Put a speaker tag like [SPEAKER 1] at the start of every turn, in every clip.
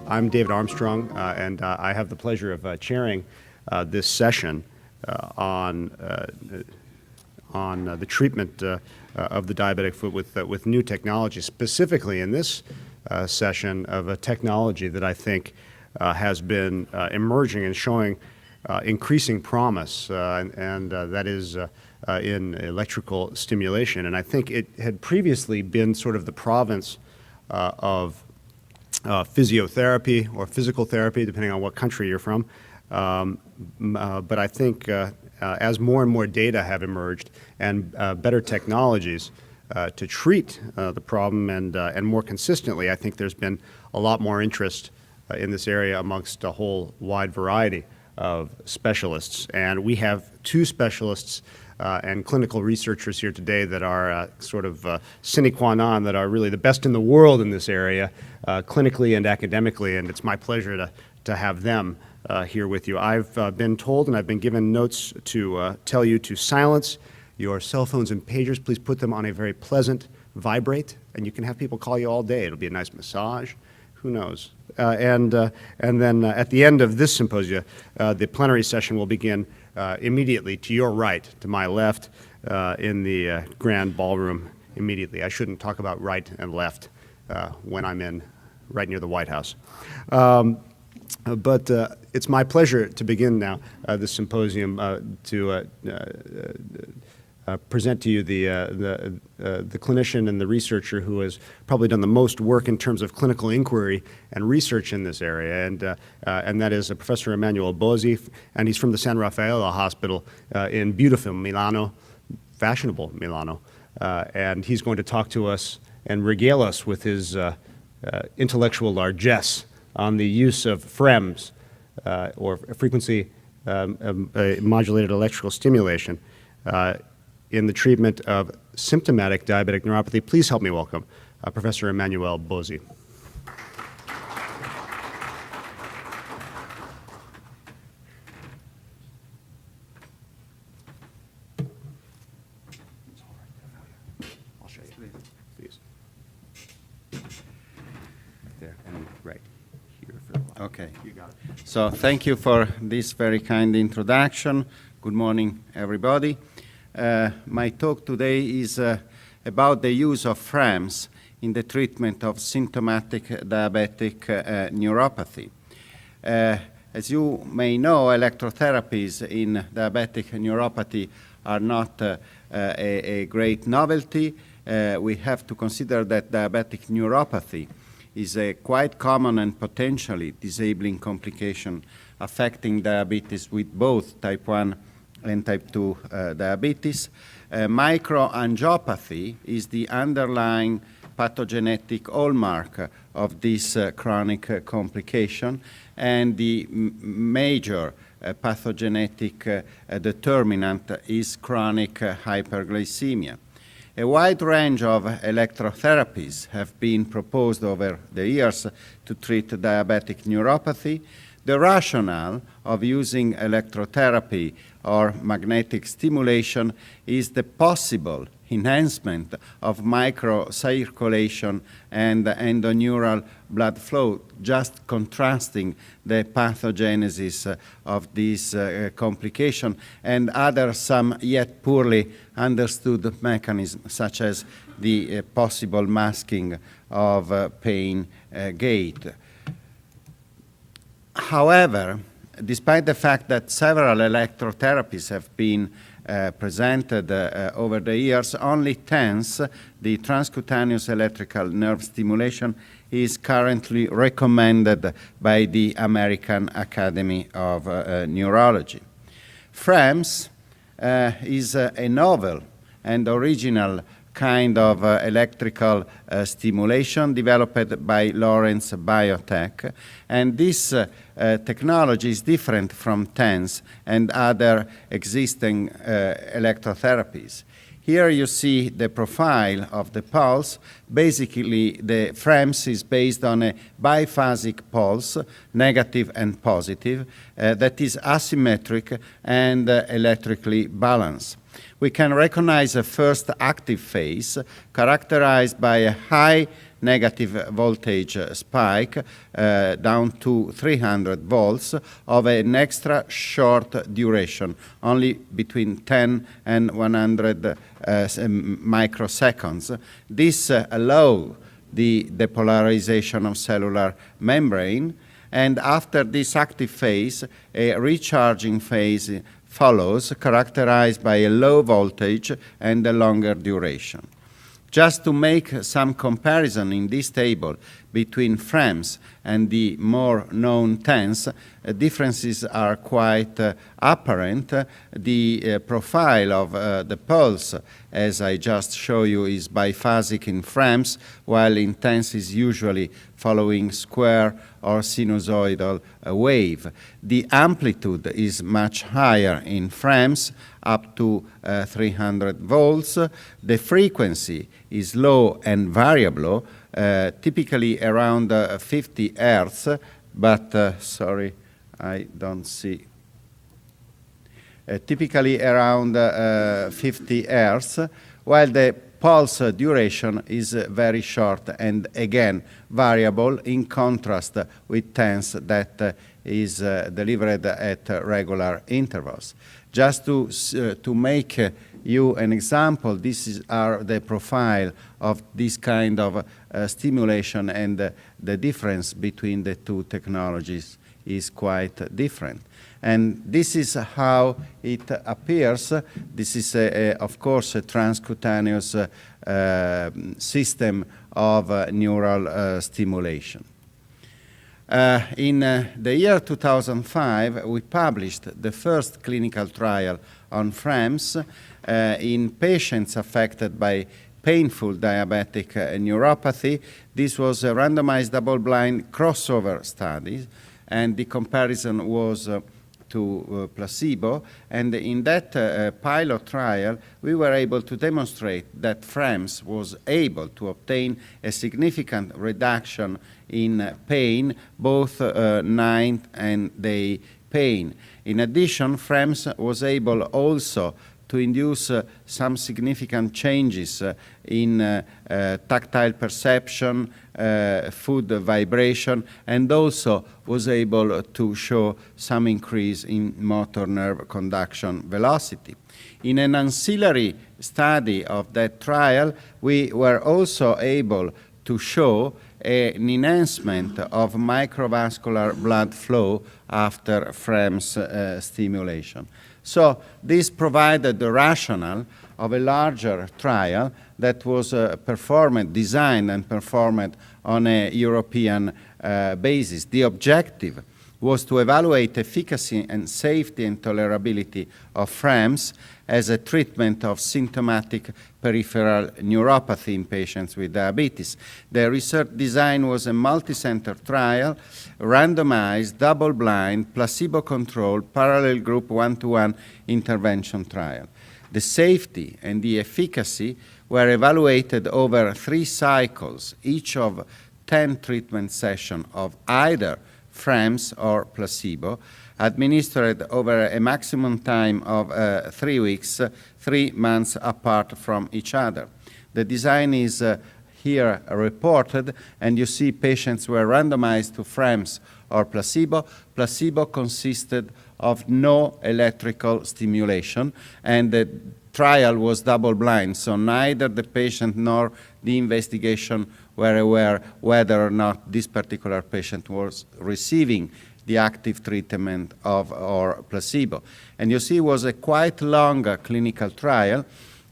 [SPEAKER 1] I'm David Armstrong, and I have the pleasure of chairing this session on the treatment of the diabetic foot with new technology, specifically in this session of a technology that I think has been emerging and showing increasing promise, and that is in electrical stimulation. And I think it had previously been sort of the province of physiotherapy or physical therapy, depending on what country you're from. But I think as more and more data have emerged and better technologies to treat the problem and more consistently, I think there's been a lot more interest in this area amongst a whole wide variety of specialists. And we have two specialists and clinical researchers here today that are sort of sine qua non, that are really the best in the world in this area, clinically and academically, and it's my pleasure to have them here with you. I've been told and I've been given notes to tell you to silence your cell phones and pagers. Please put them on a very pleasant vibrate, and you can have people call you all day. It'll be a nice massage. Who knows? And then at the end of this symposia, the plenary session will begin immediately to your right, to my left, in the grand ballroom immediately. I shouldn't talk about right and left when I'm in right near the White House. But it's my pleasure to begin now this symposium to present to you the clinician and the researcher who has probably done the most work in terms of clinical inquiry and research in this area, and that is Professor Emanuele Bosi, and he's from the San Raffaele Hospital in beautiful Milano, fashionable Milano, and he's going to talk to us and regale us with his intellectual largesse on the use of FREMS, or frequency modulated electrical stimulation, in the treatment of symptomatic diabetic neuropathy. Please help me welcome Professor Emanuele Bosi. I'll show you. Please. There, and right here for a while.
[SPEAKER 2] Okay.
[SPEAKER 1] You got it.
[SPEAKER 2] So thank you for this very kind introduction. Good morning, everybody. My talk today is about the use of FREMS in the treatment of symptomatic diabetic neuropathy. As you may know, electrotherapies in diabetic neuropathy are not a great novelty. We have to consider that diabetic neuropathy is a quite common and potentially disabling complication affecting diabetes with both type 1 and type 2 diabetes. Microangiopathy is the underlying pathogenetic hallmark of this chronic complication, and the major pathogenetic determinant is chronic hyperglycemia. A wide range of electrotherapies have been proposed over the years to treat diabetic neuropathy. The rationale of using electrotherapy or magnetic stimulation is the possible enhancement of microcirculation and endoneural blood flow, just contrasting the pathogenesis of this complication and other some yet poorly understood mechanisms, such as the possible masking of pain gate. However, despite the fact that several electrotherapies have been presented over the years, only TENS, the transcutaneous electrical nerve stimulation, is currently recommended by the American Academy of Neurology. FREMS is a novel and original kind of electrical stimulation developed by Lawrence Biotech, and this technology is different from TENS and other existing electrotherapies. Here you see the profile of the pulse. Basically, the FREMS is based on a biphasic pulse, negative and positive, that is asymmetric and electrically balanced. we can recognize a first active phase characterized by a high negative voltage spike down to 300 volts of an extra short duration, only between 10 and 100 microseconds. This allows the depolarization of cellular membrane, and after this active phase, a recharging phase follows, characterized by a low voltage and a longer duration. Just to make some comparison in this table between FREMS and the more known TENS, differences are quite apparent. The profile of the pulse, as I just show you, is biphasic in FREMS, while in TENS is usually following square or sinusoidal wave. The amplitude is much higher in FREMS, up to 300 volts. The frequency is low and variable, typically around 50 hertz, but sorry, I don't see. Typically around 50 hertz, while the pulse duration is very short and again variable, in contrast with TENS that is delivered at regular intervals. Just to make you an example, this are the profile of this kind of stimulation, and the difference between the two technologies is quite different. And this is how it appears. This is, of course, a transcutaneous system of neural stimulation. In the year 2005, we published the first clinical trial on FREMS in patients affected by painful diabetic neuropathy. This was a randomized double-blind crossover study, and the comparison was to placebo. And in that pilot trial, we were able to demonstrate that FREMS was able to obtain a significant reduction in pain, both night and day pain. In addition, FREMS was able also to induce some significant changes in tactile perception, food vibration, and also was able to show some increase in motor nerve conduction velocity. In an ancillary study of that trial, we were also able to show an enhancement of microvascular blood flow after FREMS stimulation. So this provided the rationale of a larger trial that was designed and performed on a European basis. The objective was to evaluate efficacy and safety and tolerability of FREMS as a treatment of symptomatic peripheral neuropathy in patients with diabetes. The research design was a multi-center trial, randomized, double-blind, placebo-controlled, parallel group 1-to-1 intervention trial. The safety and the efficacy were evaluated over 3 cycles, each of 10 treatment sessions of either FREMS or placebo, administered over a maximum time of 3 weeks, 3 months apart from each other. The design is here reported, and you see patients were randomized to FREMS or placebo. Placebo consisted of no electrical stimulation, and the trial was double-blind, so neither the patient nor the investigation were aware whether or not this particular patient was receiving the active treatment of or placebo. And you see it was a quite long clinical trial,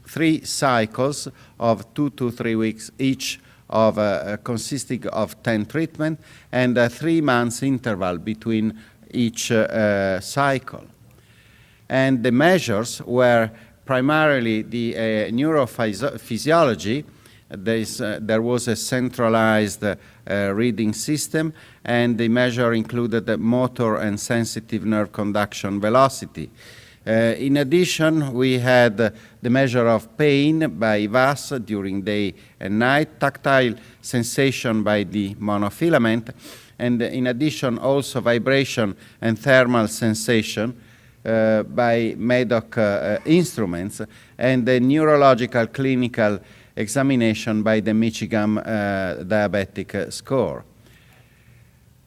[SPEAKER 2] 3 cycles of 2 to 3 weeks each, of consisting of 10 treatment, and a 3 months interval between each cycle. And the measures were primarily the neurophysiology. There was a centralized reading system, and the measure included the motor and sensitive nerve conduction velocity. In addition, we had the measure of pain by VAS during day and night, tactile sensation by the monofilament, and in addition also vibration and thermal sensation. by MEDOC instruments, and the neurological clinical examination by the Michigan diabetic score.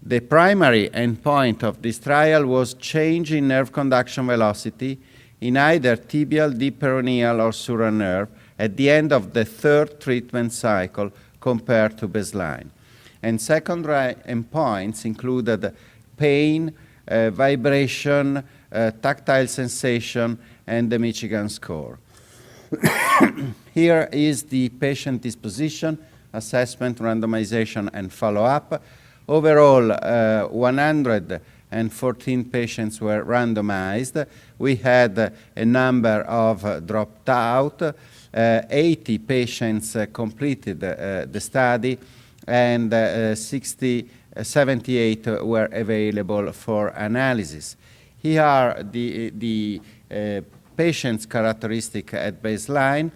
[SPEAKER 2] The primary endpoint of this trial was change in nerve conduction velocity in either tibial, deep peroneal, or sural nerve at the end of the third treatment cycle compared to baseline. And secondary endpoints included pain, vibration, tactile sensation, and the Michigan score. Here is the patient disposition, assessment, randomization, and follow-up. Overall, 114 patients were randomized. We had a number of dropped out. 80 patients completed the study, and 78 were available for analysis. Here are the patient's characteristic at baseline.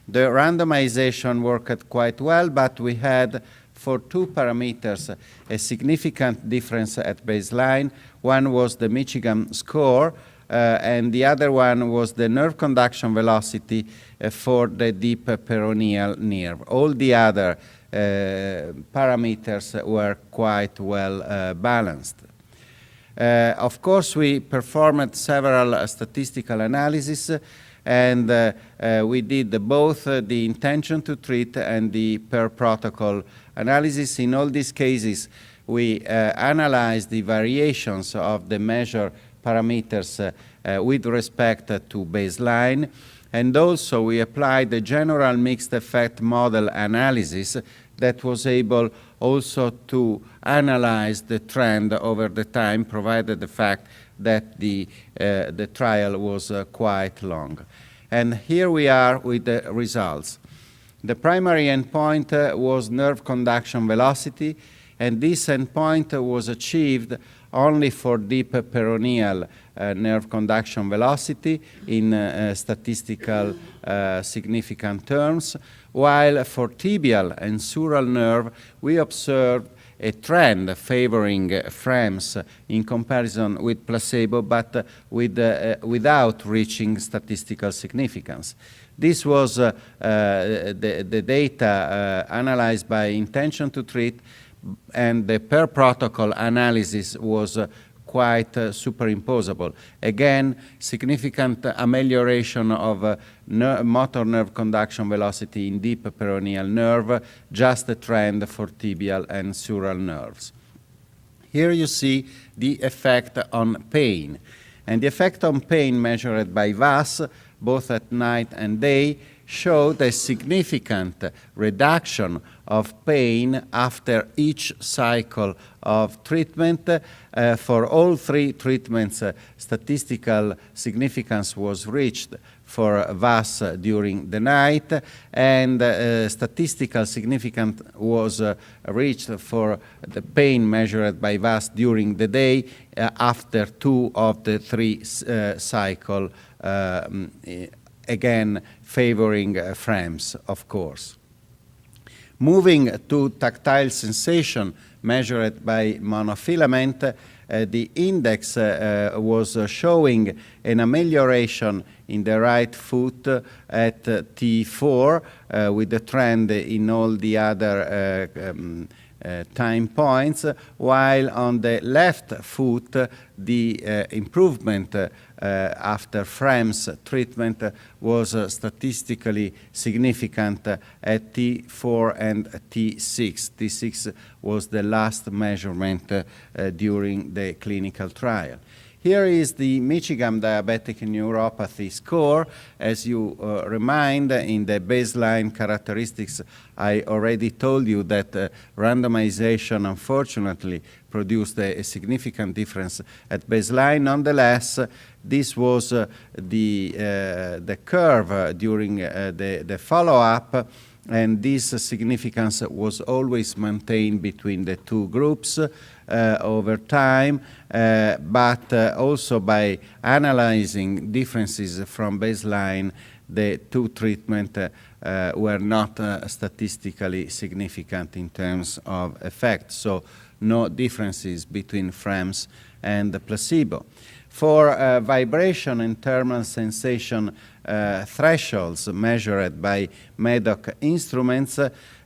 [SPEAKER 2] The randomization worked quite well, but we had for two parameters a significant difference at baseline. One was the Michigan score, and the other one was the nerve conduction velocity for the deep peroneal nerve. All the other parameters were quite well balanced. Of course, we performed several statistical analyses, and we did both the intention to treat and the per protocol analysis. In all these cases, we analyzed the variations of the measure parameters with respect to baseline, and also we applied the general mixed effect model analysis that was able also to analyze the trend over the time, provided the fact that the trial was quite long. And here we are with the results. The primary endpoint was nerve conduction velocity, and this endpoint was achieved only for deep peroneal nerve conduction velocity in statistical significant terms, while for tibial and sural nerve we observed a trend favoring FREMS in comparison with placebo, but without reaching statistical significance. This was the data analyzed by intention to treat, and the per protocol analysis was quite superimposable. Again, significant amelioration of motor nerve conduction velocity in deep peroneal nerve, just a trend for tibial and sural nerves. Here you see the effect on pain. And the effect on pain measured by VAS, both at night and day, showed a significant reduction of pain after each cycle of treatment. For all three treatments, statistical significance was reached for VAS during the night, and statistical significance was reached for the pain measured by VAS during the day after 2 of the 3 cycles, again favoring FREMS, of course. Moving to tactile sensation measured by monofilament, the index was showing an amelioration in the right foot at T4 with the trend in all the other time points, while on the left foot the improvement after FREMS treatment was statistically significant at T4 and T6. T6 was the last measurement during the clinical trial. Here is the Michigan Diabetic Neuropathy score. As you remind, in the baseline characteristics, I already told you that randomization, unfortunately, produced a significant difference at baseline. Nonetheless, this was the curve during the follow-up, and this significance was always maintained between the two groups over time, but also by analyzing differences from baseline, the two treatments were not statistically significant in terms of effect, so no differences between FREMS and the placebo. For vibration and thermal sensation thresholds measured by MEDOC instruments,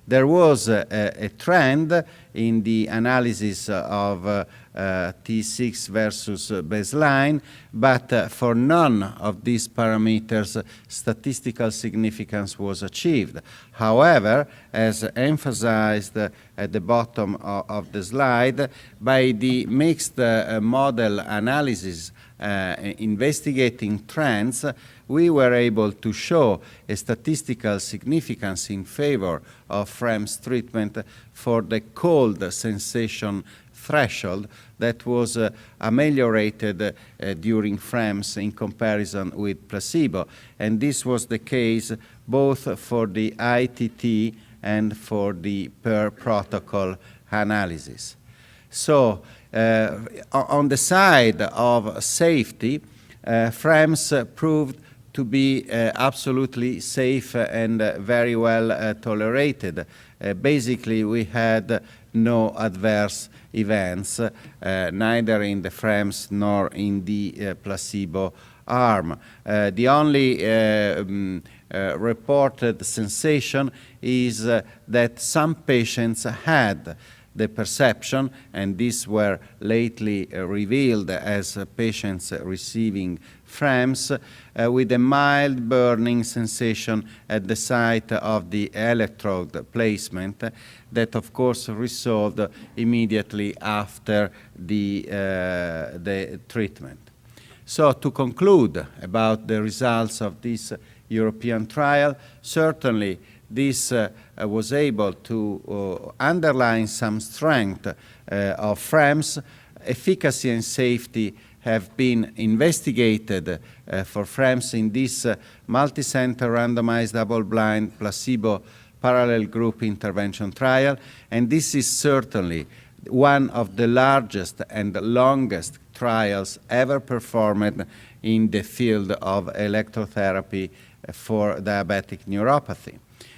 [SPEAKER 2] there was a trend in the analysis of T6 versus baseline, but for none of these parameters statistical significance was achieved. However, as emphasized at the bottom of the slide, by the mixed model analysis investigating trends, we were able to show a statistical significance in favor of FREMS treatment for the cold sensation threshold that was ameliorated during FREMS in comparison with placebo. And this was the case both for the ITT and for the per protocol analysis. So on the side of safety, FREMS proved to be absolutely safe and very well tolerated. Basically, we had no adverse events, neither in the FREMS nor in the placebo arm. The only reported sensation is that some patients had the perception, and these were lately revealed as patients receiving FREMS, with a mild burning sensation at the site of the electrode placement that, of course, resolved immediately after the treatment. So to conclude about the results of this European trial, certainly this was able to underline some strength of FREMS. Efficacy and safety have been investigated for FREMS in this multicenter randomized double-blind placebo parallel group intervention trial, and this is certainly one of the largest and longest trials ever performed in the field of electrotherapy for diabetic neuropathy.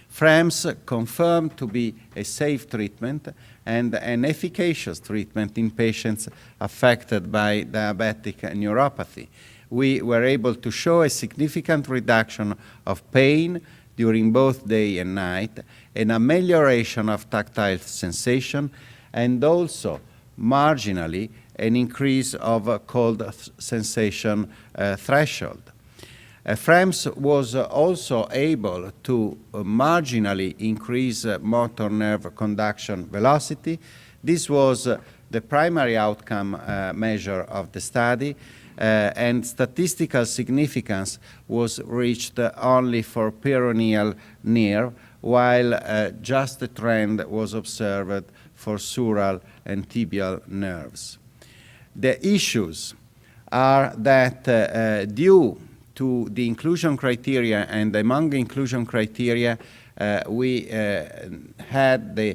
[SPEAKER 2] FREMS confirmed to be a safe treatment and an efficacious treatment in patients affected by diabetic neuropathy. We were able to show a significant reduction of pain during both day and night, an amelioration of tactile sensation, and also marginally an increase of cold sensation threshold. FREMS was also able to marginally increase motor nerve conduction velocity. This was the primary outcome measure of the study, and statistical significance was reached only for peroneal nerve, while just a trend was observed for sural and tibial nerves. The issues are that due to the inclusion criteria, and among the inclusion criteria, we had the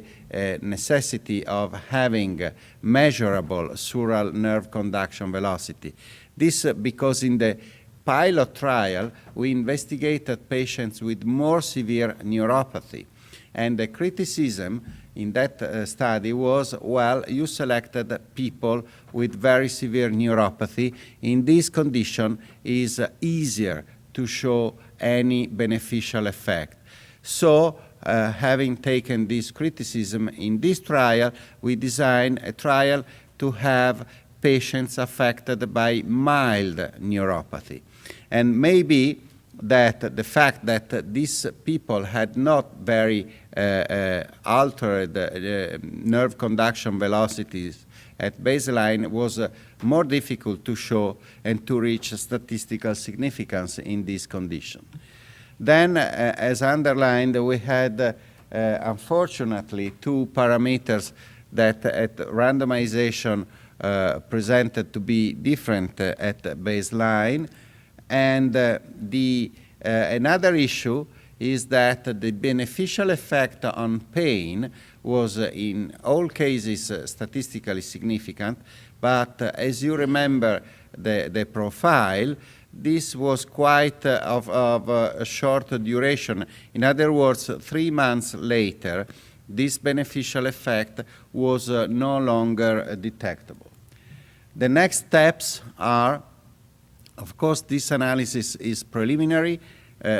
[SPEAKER 2] necessity of having measurable sural nerve conduction velocity. This because in the pilot trial, we investigated patients with more severe neuropathy. And the criticism in that study was, well, you selected people with very severe neuropathy. In this condition, it is easier to show any beneficial effect. So, having taken this criticism in this trial, we designed a trial to have patients affected by mild neuropathy. And maybe that the fact that these people had not very altered nerve conduction velocities at baseline was more difficult to show and to reach statistical significance in this condition. Then, as underlined, we had, unfortunately, two parameters that at randomization presented to be different at baseline. And another issue is that the beneficial effect on pain was in all cases statistically significant, but as you remember the profile, this was quite of a short duration. In other words, 3 months later, this beneficial effect was no longer detectable. The next steps are Of course, this analysis is preliminary.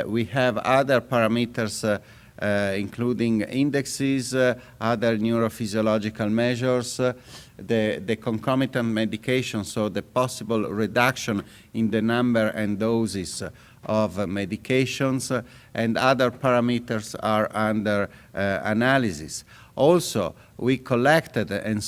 [SPEAKER 2] We have other parameters, including indexes, other neurophysiological measures, the concomitant medication, so the possible reduction in the number and doses of medications, and other parameters are under analysis. Also, we collected and